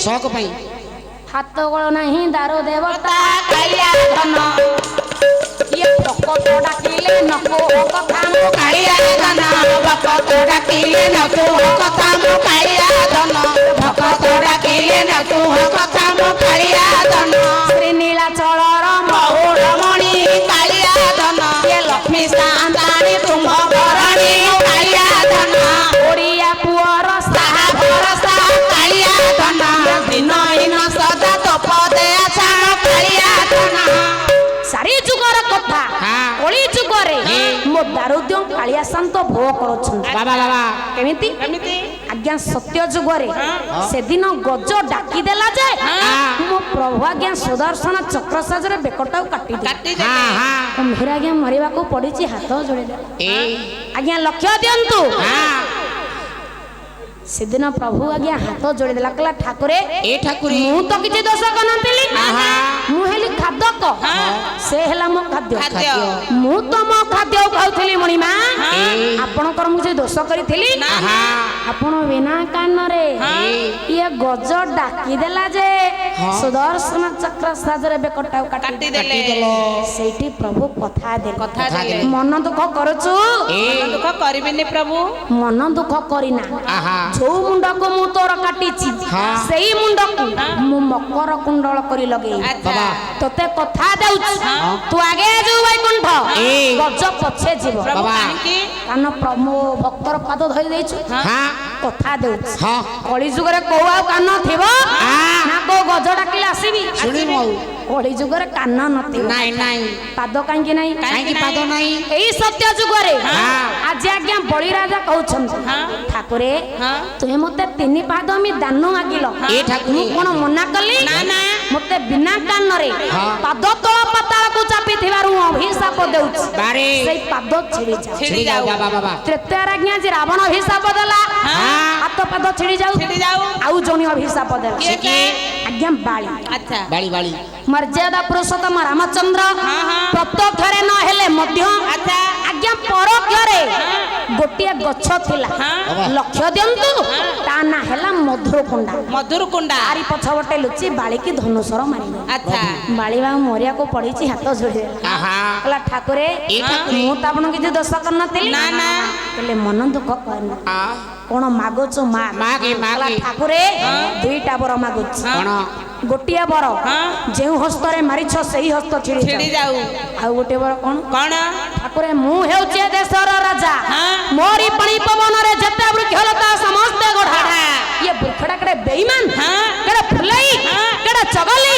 शौक पई हाथ गोल नहीं दारू देवता कालिया धन ये भक्त डाकिले नको कथा मु कालिया धन भक्त डाकिले नको कथा मु कालिया धन भक्त डाकिले नको कथा मु कालिया धन श्री नीलाचलर महुर मणि कालिया धन ये लक्ष्मी सांदानी तुम भरणी कालिया धन ओडिया पुअर साहा भरसा कालिया धन दिन इन सदा तप दया छाण कालिया धन सारी जुगर कथा कली जुगरे मो दारुद्य कालिया शांत भोग करोछन बाबा बाबा केमिति आज्ञा सत्य जुगरे से दिन गज डाकी देला जे मो प्रभु आज्ञा सुदर्शन चक्र साजरे बेकटाउ काटी दे हां मेरा आज्ञा मरिबा को पड़ीची हाथ जोड़े दे आज्ञा लक्ष्य दियंतु सेदिन प्रभु आज्ञा हाथ जोड़ी देला कला ठाकुरे ए ठाकुरे मु तो किछि दोष करनतिली मु हेली खादक से हेला मो खाद्य मु तो मो खाद्य खाउथली मणिमा आपण कर मु जे दोष करिथिली आपण बिना कान रे ये गज डाकी देला जे सुदर्शन चक्र साजरे बेकटाउ काटी देले सेठी प्रभु कथा दे मन दुख करछु मन दुख करबिनी प्रभु मन दुख करिना जो मुंड को मु तोर काटिची सेई मुंड को मु मकर कुंडल करी लगे बाबा तते कथा देउछ तू आगे जो वैकुंठ गज पछे जीव बाबा कान प्रभु भक्तर पाद धरि देछु कथा देउछ कली जुगरे को आ कान थिबो ना को गज डाकिला आसीबी सुनी मौ कली जुगरे कान नथिबो नाही नाही पाद कांकी नाही कांकी पाद नाही एई सत्य जुगरे आज आज्ञा बळी राजा कहउछन ठाकुरे तुहे मते तीन पाद मी दान मागिलो ए ठाकुर कोन मना कली ना ना मते बिना कान रे पाद तळ पताळ को चापी थिबारु अभिशाप देउछ बारे सेई पाद छिड़ी जाऊ बाबा बाबा तृतीय राज्ञा जे रावण अभिशाप देला हाथ पाद छिड़ी जाऊ आउ जोनी अभिशाप देला के आज्ञा बाली अच्छा बाली बाली मर्यादा पुरुषोत्तम रामचंद्र प्रत्यक्ष रे न हेले मध्य अच्छा आज्ञा परोक्ष रे गोटिया गछ थिला लक्ष्य दियंतु ता ना हेला मधुर कुंडा आरी पछवटे लुची बाली की धनुषर मारी अच्छा बाली बा मोरिया को पड़ीची हाथ जोड़ी कहला ठाकुरे मु त आपन कि दोष करनतिली ना ना कहले मन दुख करना कोन मागोचो मागे ठाकुरे दुईटा बर मागोच कोन गोटिया बर जे हस्तरे मारिछ सही हस्त छिड़ी जाऊ आ गोटे बर कोन ठाकुरे मु हेउचे देशर राजा मोरी पानी पवन रे जत्ता वृक्षलता समस्त गोढ़ा ये बुखड़ा करे बेईमान केड़ा फुलाई केड़ा चगली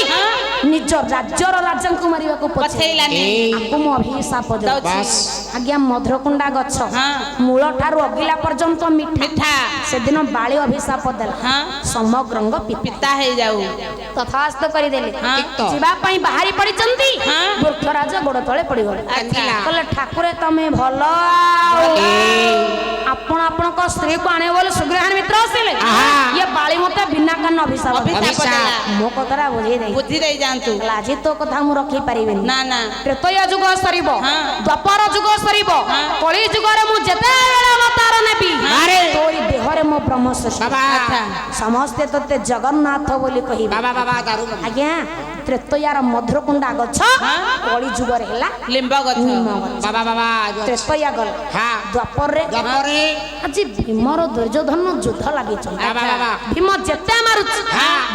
निज राज्यर राजा को मारिबा को पछेलानी आपको मो अभिशाप दे बस आज्ञा मधुरकुंडा गछ मूल ठारू अगिला पर्यंत मिठा से दिन बाली अभिशाप देला समग्र रंग पिता हे जाऊ तथास्थ करी देले जीवा पई बाहरी पड़ी चंती वृक्ष राजा गोड़ तळे पड़ी गले कहले ठाकुरे तमे भलो आपण आपण को स्त्री को आने बोले सुग्रहण मित्र आसिले ये बाली मते बिना कान अभिशाप मो कतरा बुझी दे जानतु लाजी तो कथा मु रखी परिबेनी ना ना त्रेतया जुग सरीबो द्वापर जुग सरीबो कली जुग रे मु जते बेला अवतार नेबी अरे तोरी देहरे मो ब्रह्मस बाबा समस्त तते जगन्नाथ बोली कहि बाबा बाबा दारू आज्ञा त्रेतयार मधुरकुंडा गछ कली जुग रे हेला लिंब गछ बाबा बाबा त्रेतया गल द्वापर रे आज भीमर दुर्योधन युद्ध लागि छ बाबा बाबा भीम जते मारुछ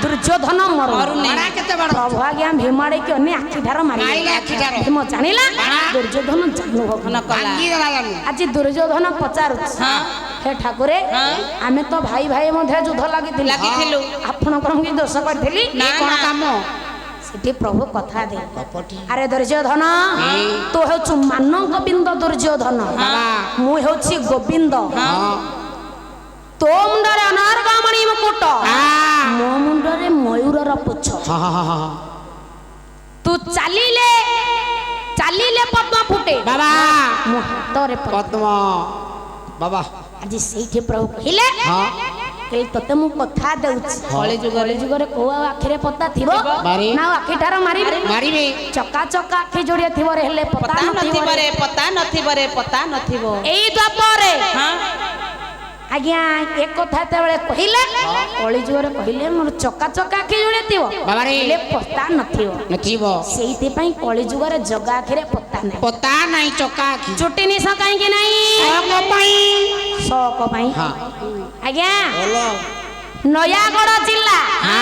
दुर्योधन मरुनी केते बड़ प्रभु आज्ञा भीमाड़े के अन्य आखि ठार मारी भीम जानिला दुर्योधन जानु आज दुर्योधन पचारु हे ठाकुरे आमे तो भाई भाई मध्ये युद्ध लागिथिलु आपण कोन की दोष करथिली ना कोन काम सेठी प्रभु कथा दे अरे दुर्योधन तो हेछु मान गोविंद दुर्योधन मु हेछि गोविंद तो मुंडरे अनारगामणी मुकुट मो मुंडरे मयूरर पुछ तू चालीले पद्म फुटे बाबा मो हातरे पद्म बाबा आज सेठी प्रभु कहिले कहि तते मु कथा देउछि कली जुगरे को आखिरे पता थिबो ना आखि ठार मारिबे चका चका आखि जोड़िया थिबो रे हेले पता नथिबो रे पता नथिबो एई द्वापर रे ଆଜ୍ଞା ଏ କଥା ଯେତେବେଳେ କହିଲେ କଳି ଯୁଗରେ କହିଲେ ମୋର ଚକା ଚକା ଆଖି ଜୁଳିଥିବ ବାବାରେ। ହେଲେ ପତା ନଥିବ ନଥିବ ସେଇଥିପାଇଁ କଳି ଯୁଗରେ ଜଗା ଆଖିରେ ପତା ନାହିଁ ପତା ନାହିଁ ଚକା ଆଖି ଚୁଟି ନିଶ କାହିଁକି ନାହିଁ ସକ ପାଇଁ ଶକ ପାଇଁ ହଁ ଆଜ୍ଞା ଭଲ ନୟାଗଡ଼ ଜିଲ୍ଲା ହଁ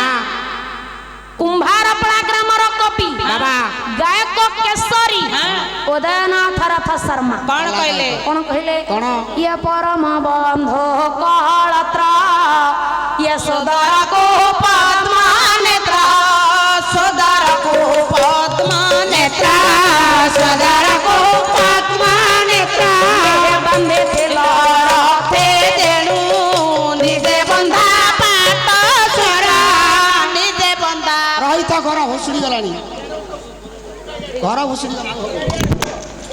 କୁମ୍ଭାରପଡ଼ା ଗ୍ରାମର କବି ବାବା ଗାୟକ କେଶରୀ ଉଦୟନାଥ ରଥ ଶର୍ମା କଣ କହିଲେ? କଣ କହିଲେ କଣ? ଇଏ ପରମ ବନ୍ଧୁ କଳତ୍ର ଇଏ ସୋଦରକୁ ପଦ୍ମା ନେତ୍ର ସୋଦରକୁ ପଦ୍ମା ନେତ୍ରା ସଦାରକୁ ପଦ୍ମା ନେତ୍ରା ବାନ୍ଧିଥିଲ ରଥେ ତେଣୁ ନିଜେ ବନ୍ଧା ପାଟ ଛଡ଼ା ନିଜେ ବନ୍ଧା ରହିଥା ଘର ଭୁଷୁଡ଼ି ଗଲାଣି ଘର ଭୁଷୁଡ଼ି ଗଲା